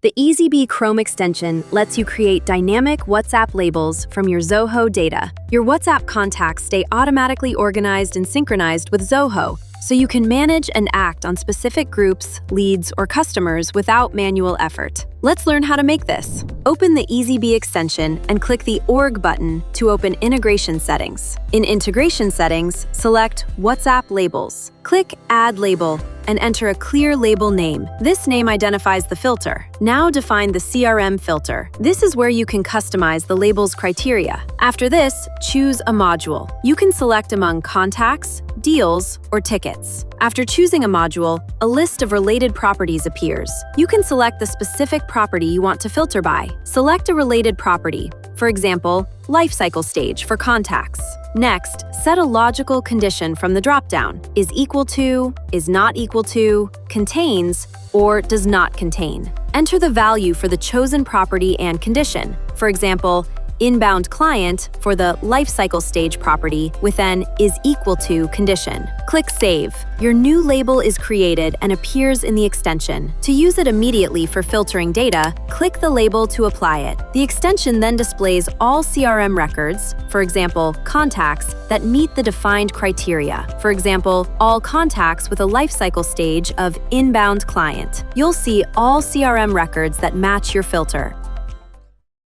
The Eazybe Chrome extension lets you create dynamic WhatsApp labels from your Zoho data. Your WhatsApp contacts stay automatically organized and synchronized with Zoho, so you can manage and act on specific groups, leads, or customers without manual effort. Let's learn how to make this. Open the Eazybe extension and click the Org button to open Integration Settings. In Integration Settings, select WhatsApp Labels. Click Add Label and enter a clear label name. This name identifies the filter. Now define the CRM filter. This is where you can customize the label's criteria. After this, choose a module. You can select among contacts, deals, or tickets. After choosing a module, a list of related properties appears. You can select the specific property you want to filter by. Select a related property, for example, lifecycle stage for contacts. Next, set a logical condition from the dropdown: is equal to, is not equal to, contains, or does not contain. Enter the value for the chosen property and condition. For example, inbound client for the lifecycle stage property with an is equal to condition. Click Save. Your new label is created and appears in the extension. To use it immediately for filtering data, click the label to apply it. The extension then displays all CRM records, for example, contacts, that meet the defined criteria. For example, all contacts with a lifecycle stage of inbound client. You'll see all CRM records that match your filter.